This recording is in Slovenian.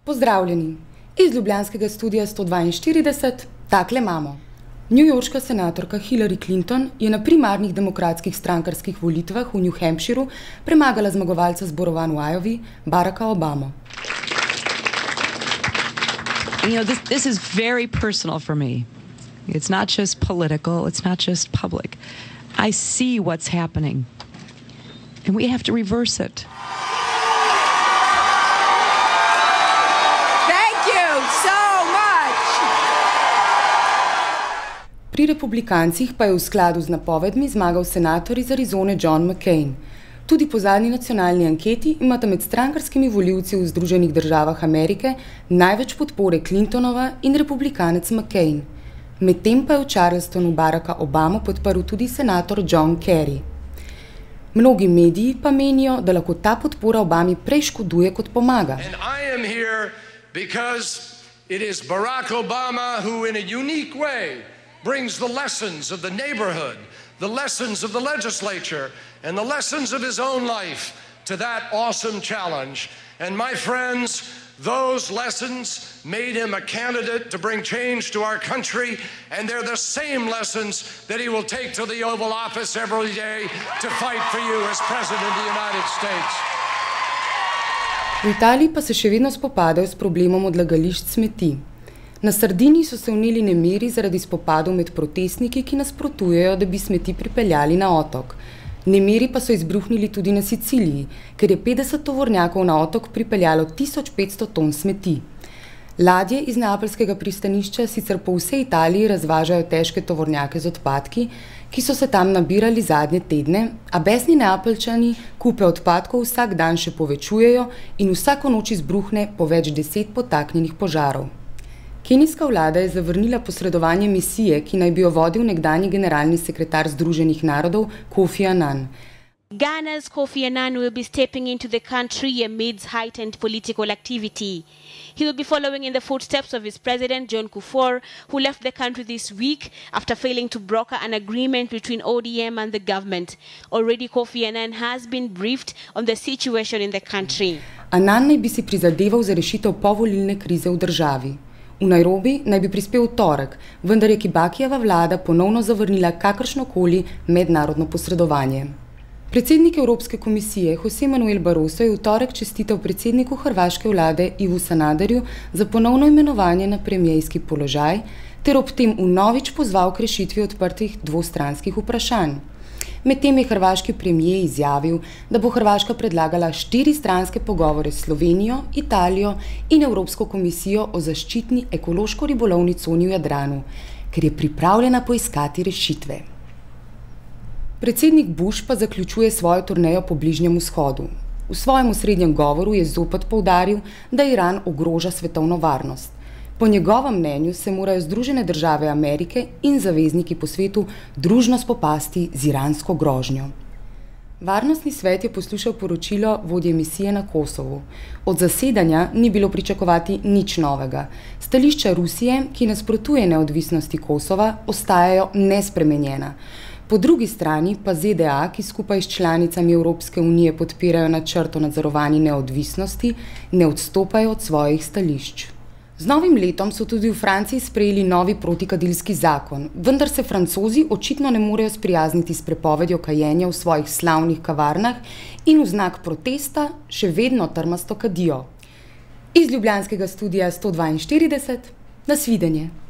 Pozdravljeni! Iz ljubljanskega studia 142 takle imamo. Newyorška senatorka Hillary Clinton je na primarnih demokratskih strankarskih volitvah v New Hampshireu premagala zmagovalca zborovanj v Iowi, Baracka Obamo. You know, this is very personal for me. It's not just political, it's not just public. I see what's happening, and we have to reverse it. Pri republikancih pa je v skladu z napovedmi zmagal senator iz Arizone John McCain. Tudi po zadnji nacionalni anketi imata med strankarskimi volivci v Združenih državah Amerike največ podpore Clintonova in republikanec McCain. Medtem pa je v Charlestonu Baracka Obamo podprl tudi senator John Kerry. Mnogi mediji pa menijo, da lahko ta podpora Obami prej škoduje kot pomaga. And I am here because it is Barack Obama who in a unique way brings the lessons of the neighborhood, the lessons of the legislature, and the lessons of his own life to that awesome challenge. And my friends, those lessons made him a candidate to bring change to our country, and they're the same lessons that he will take to the Oval Office every day to fight for you as President of the United States. V Italiji pa se še vedno spopadajo s problemom odlagališč smeti. Na Sardiniji so se vneli nemiri zaradi spopadov med protestniki, ki nasprotujejo, da bi smeti pripeljali na otok. Nemiri pa so izbruhnili tudi na Siciliji, ker je 50 tovornjakov na otok pripeljalo 1500 ton smeti. Ladje iz neapeljskega pristanišča sicer po vsej Italiji razvažajo težke tovornjake z odpadki, ki so se tam nabirali zadnje tedne, a besni Neapeljčani kupe odpadkov vsak dan še povečujejo in vsako noč izbruhne po več 10 podtaknjenih požarov. Kenijska vlada je zavrnila posredovanje misije, ki naj bi jo vodil nekdanji generalni sekretar Združenih narodov Kofi Annan. Ghana's Kofi Annan will be stepping into the country amidst heightened political activity. He will be following in the footsteps of his president, John Kufuor, who left the country this week after failing to broker an agreement between ODM and the government. Already Kofi Annan has been briefed on the situation in the country. Annan naj bi si prizadeval za rešitev povolilne krize v državi. V Nairobi naj bi prispel v torek, vendar je Kibakijeva vlada ponovno zavrnila kakršnokoli mednarodno posredovanje. Predsednik Evropske komisije José Manuel Barroso je v torek čestital predsedniku hrvaške vlade Ivu Sanaderju za ponovno imenovanje na premierski položaj ter ob tem vnovič pozval k rešitvi odprtih dvostranskih vprašanj. Medtem je hrvaški premier izjavil, da bo Hrvaška predlagala 4-stranske pogovore s Slovenijo, Italijo in Evropsko komisijo o zaščitni ekološko-ribolovni coni v Jadranu, ker je pripravljena poiskati rešitve. Predsednik Bush pa zaključuje svojo turnejo po Bližnjem vzhodu. V svojem osrednjem govoru je zopet poudaril, da Iran ogroža svetovno varnost. Po njegovem mnenju se morajo Združene države Amerike in zavezniki po svetu družno spopasti z iransko grožnjo. Varnostni svet je poslušal poročilo vodje misije na Kosovu. Od zasedanja ni bilo pričakovati nič novega. Stališča Rusije, ki nasprotuje neodvisnosti Kosova, ostajajo nespremenjena. Po drugi strani pa ZDA, ki skupaj s članicami Evropske unije podpirajo načrt o nadzorovanju neodvisnosti, ne odstopajo od svojih stališč. Z novim letom so tudi v Franciji sprejeli novi protikadilski zakon, vendar se Francozi očitno ne morejo sprijazniti s prepovedjo kajenja v svojih slavnih kavarnah in v znak protesta še vedno trmasto kadijo. Iz ljubljanskega studia 142, nasvidenje!